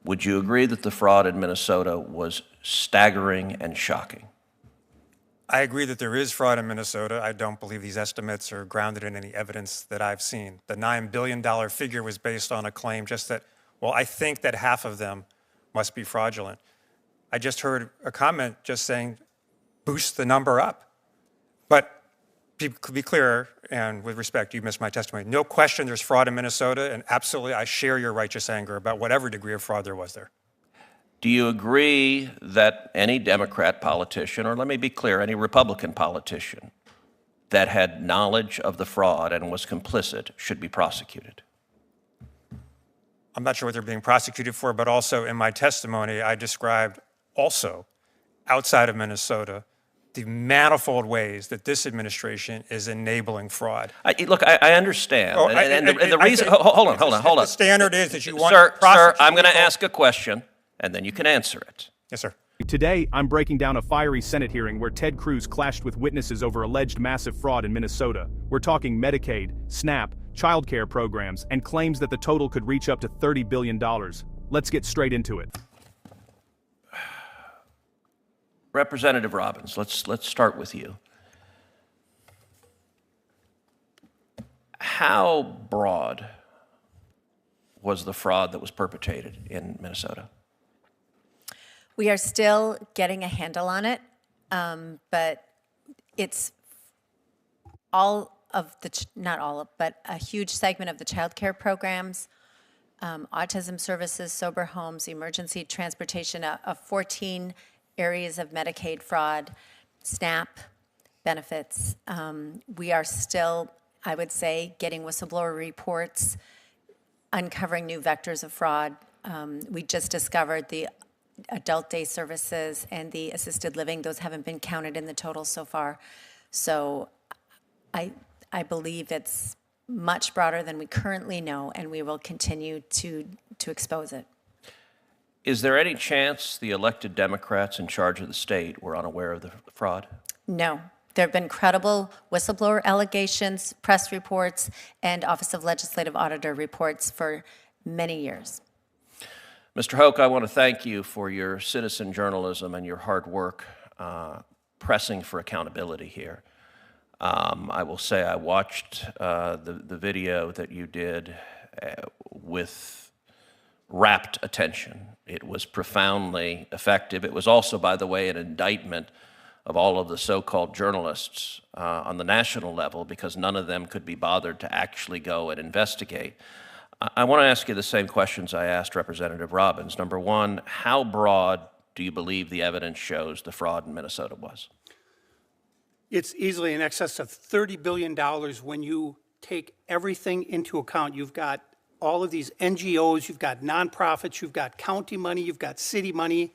Would you agree that the fraud in Minnesota was staggering and shocking? I agree that there is fraud in Minnesota. I don't believe these estimates are grounded in any evidence that I've seen. The $9 billion figure was based on a claim just that, well, I think that half of them must be fraudulent. I just heard a comment just saying, boost the number up. But to be clear, and with respect, you missed my testimony. No question there's fraud in Minnesota, and absolutely I share your righteous anger about whatever degree of fraud there was there. Do you agree that any Democrat politician, or let me be clear, any Republican politician that had knowledge of the fraud and was complicit should be prosecuted? I'm not sure what they're being prosecuted for, but also in my testimony, I described also outside of Minnesota the manifold ways that this administration is enabling fraud. Look, I understand. And the reason, hold on. The standard is that you want to prosecute. Sir, I'm going to ask a question, and then you can answer it. Yes, sir. Today, I'm breaking down a fiery Senate hearing where Ted Cruz clashed with witnesses over alleged massive fraud in Minnesota. We're talking Medicaid, SNAP, childcare programs, and claims that the total could reach up to $30 billion. Let's get straight into it. Representative Robbins, let's start with you. How broad was the fraud that was perpetrated in Minnesota? We are still getting a handle on it, but it's all of the, not all of, but a huge segment of the childcare programs, autism services, sober homes, emergency transportation, of 14 areas of Medicaid fraud, SNAP benefits. We are still, I would say, getting whistleblower reports, uncovering new vectors of fraud. We just discovered the adult day services and the assisted living. Those haven't been counted in the total so far. So I believe it's much broader than we currently know, and we will continue to expose it. Is there any chance the elected Democrats in charge of the state were unaware of the fraud? No. There have been credible whistleblower allegations, press reports, and Office of Legislative Auditor reports for many years. Mr. Hoke, I want to thank you for your citizen journalism and your hard work pressing for accountability here. I will say I watched the video that you did with rapt attention. It was profoundly effective. It was also, by the way, an indictment of all of the so-called journalists on the national level, because none of them could be bothered to actually go and investigate. I want to ask you the same questions I asked Representative Robbins. Number one, how broad do you believe the evidence shows the fraud in Minnesota was? It's easily in excess of $30 billion when you take everything into account. You've got all of these NGOs, you've got nonprofits, you've got county money, you've got city money,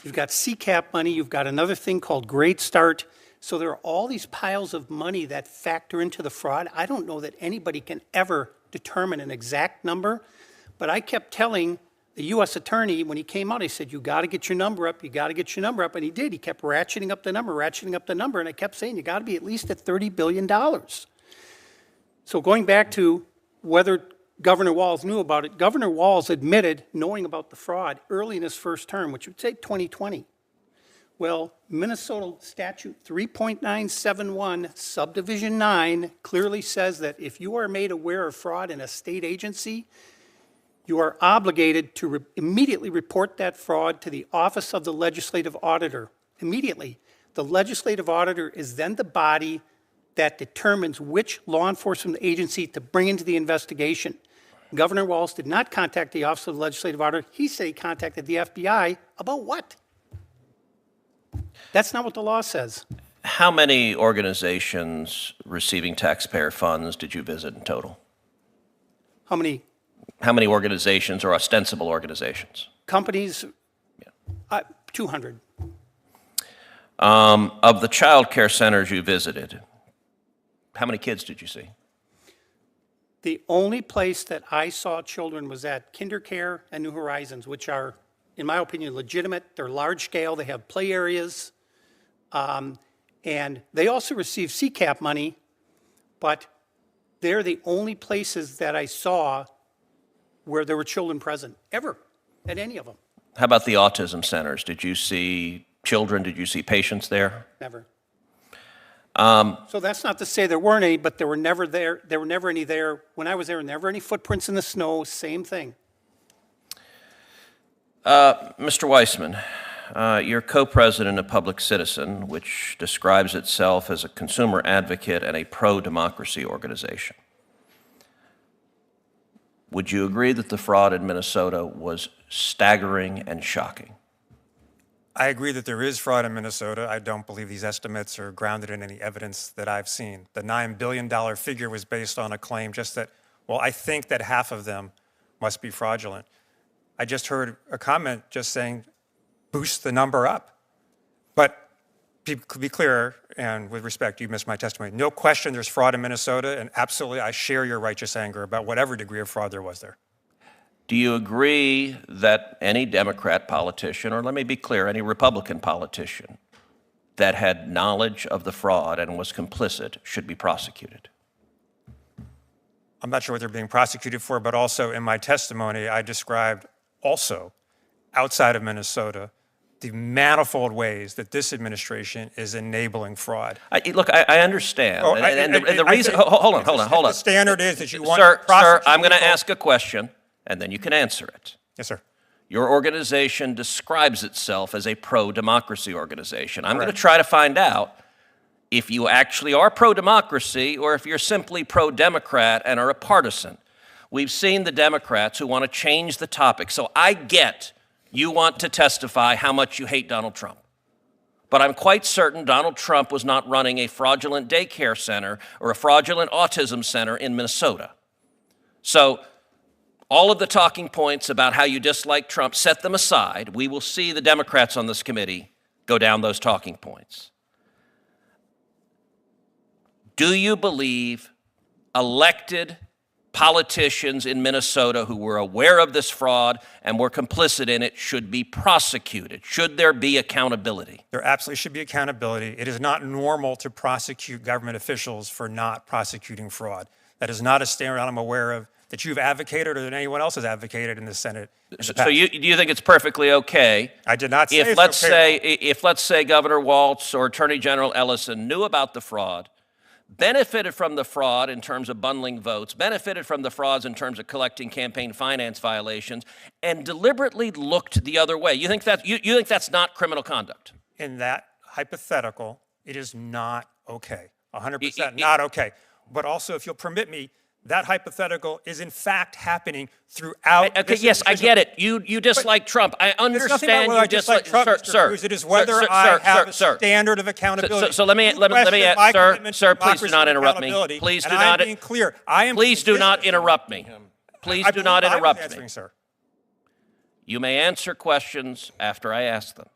you've got CCAP money, you've got another thing called Great Start. So there are all these piles of money that factor into the fraud. I don't know that anybody can ever determine an exact number, but I kept telling the U.S. attorney when he came out, he said, you got to get your number up, you got to get your number up, and he did. He kept ratcheting up the number, and I kept saying, you got to be at least at $30 billion. So going back to whether Governor Walz knew about it, Governor Walz admitted knowing about the fraud early in his first term, which would say 2020. Well, Minnesota Statute 3.971, Subdivision 9, clearly says that if you are made aware of fraud in a state agency, you are obligated to immediately report that fraud to the Office of the Legislative Auditor. Immediately. The Legislative Auditor is then the body that determines which law enforcement agency to bring into the investigation. Governor Walz did not contact the Office of the Legislative Auditor. He said he contacted the FBI. About what? That's not what the law says. How many organizations receiving taxpayer funds did you visit in total? How many? How many organizations or ostensible organizations? Companies, 200. Of the child care centers you visited, how many kids did you see? The only place that I saw children was at KinderCare and New Horizons, which are, in my opinion, legitimate. They're large scale. They have play areas. And they also receive CCAP money, but they're the only places that I saw where there were children present, ever. at any of them. How about the autism centers? Did you see children? Did you see patients there? Never. So that's not to say there weren't any, but there were never there. There were never any there. When I was there, never any footprints in the snow. Same thing. Mr. Weissman, you're co-president of Public Citizen, which describes itself as a consumer advocate and a pro-democracy organization. Would you agree that the fraud in Minnesota was staggering and shocking? I agree that there is fraud in Minnesota. I don't believe these estimates are grounded in any evidence that I've seen. The $9 billion figure was based on a claim just that, well, I think that half of them must be fraudulent. I just heard a comment just saying, boost the number up. But to be clear, and with respect, you missed my testimony. No question there's fraud in Minnesota, and absolutely I share your righteous anger about whatever degree of fraud there was there. Do you agree that any Democrat politician, or let me be clear, any Republican politician that had knowledge of the fraud and was complicit should be prosecuted? I'm not sure what they're being prosecuted for, but also in my testimony, I described also outside of Minnesota the manifold ways that this administration is enabling fraud. I understand. Oh, and the reason, hold on. The standard is that you want Sir, to prosecute I'm going to people. ask a question, and then you can answer it. Yes, sir. Your organization describes itself as a pro-democracy organization. I'm going to try to find out if you actually are pro-democracy or if you're simply pro-Democrat and are a partisan. We've seen the Democrats who want to change the topic. So I get you want to testify how much you hate Donald Trump. But I'm quite certain Donald Trump was not running a fraudulent daycare center or a fraudulent autism center in Minnesota. So all of the talking points about how you dislike Trump, set them aside. We will see the Democrats on this committee go down those talking points. Do you believe elected politicians in Minnesota who were aware of this fraud and were complicit in it should be prosecuted? Should there be accountability? There absolutely should be accountability. It is not normal to prosecute government officials for not prosecuting fraud. That is not a standard I'm aware of that you've advocated or that anyone else has advocated in the Senate. So do you think it's perfectly okay? I did not say if it's okay. If let's say Governor Walz or Attorney General Ellison knew about the fraud, benefited from the fraud in terms of bundling votes, benefited from the frauds in terms of collecting campaign finance violations, and deliberately looked the other way. You think that's not criminal conduct? In that hypothetical, it is not okay. 100% not okay. But also, if you'll permit me, that hypothetical is in fact happening throughout. Okay, yes, I get it. You dislike Trump. I understand you dislike Trump, Mr. Cruz. It is whether I have a standard of accountability. So let me sir, please do not interrupt me. Please do not. I'm being clear. Please do not interrupt me. Please do not interrupt me. Sir. You may answer questions after I ask them.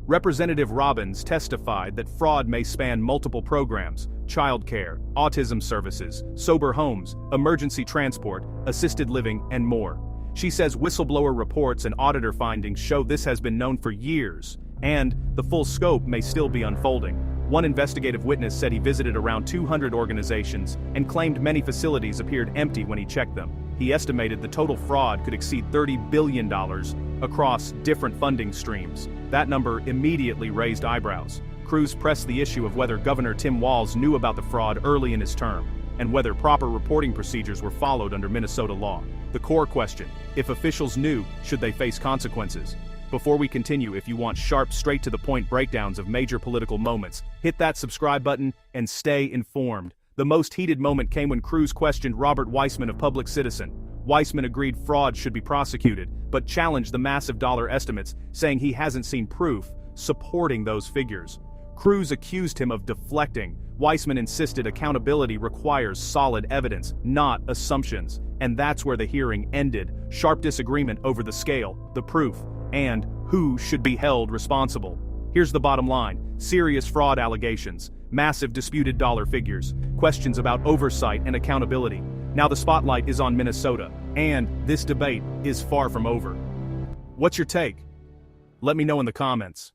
Representative Robbins testified that fraud may span multiple programs: childcare, autism services, sober homes, emergency transport, assisted living, and more. She says whistleblower reports and auditor findings show this has been known for years, and the full scope may still be unfolding. One investigative witness said he visited around 200 organizations and claimed many facilities appeared empty when he checked them. He estimated the total fraud could exceed $30 billion across different funding streams. That number immediately raised eyebrows. Cruz pressed the issue of whether Governor Tim Walz knew about the fraud early in his term, and whether proper reporting procedures were followed under Minnesota law. The core question: if officials knew, should they face consequences? Before we continue, if you want sharp, straight-to-the-point breakdowns of major political moments, hit that subscribe button and stay informed. The most heated moment came when Cruz questioned Robert Weissman of Public Citizen. Weissman agreed fraud should be prosecuted, but challenged the massive dollar estimates, saying he hasn't seen proof supporting those figures. Cruz accused him of deflecting. Weissman insisted accountability requires solid evidence, not assumptions. And that's where the hearing ended. Sharp disagreement over the scale, the proof, and who should be held responsible. Here's the bottom line: serious fraud allegations, massive disputed dollar figures, questions about oversight and accountability. Now the spotlight is on Minnesota, and this debate is far from over. What's your take? Let me know in the comments.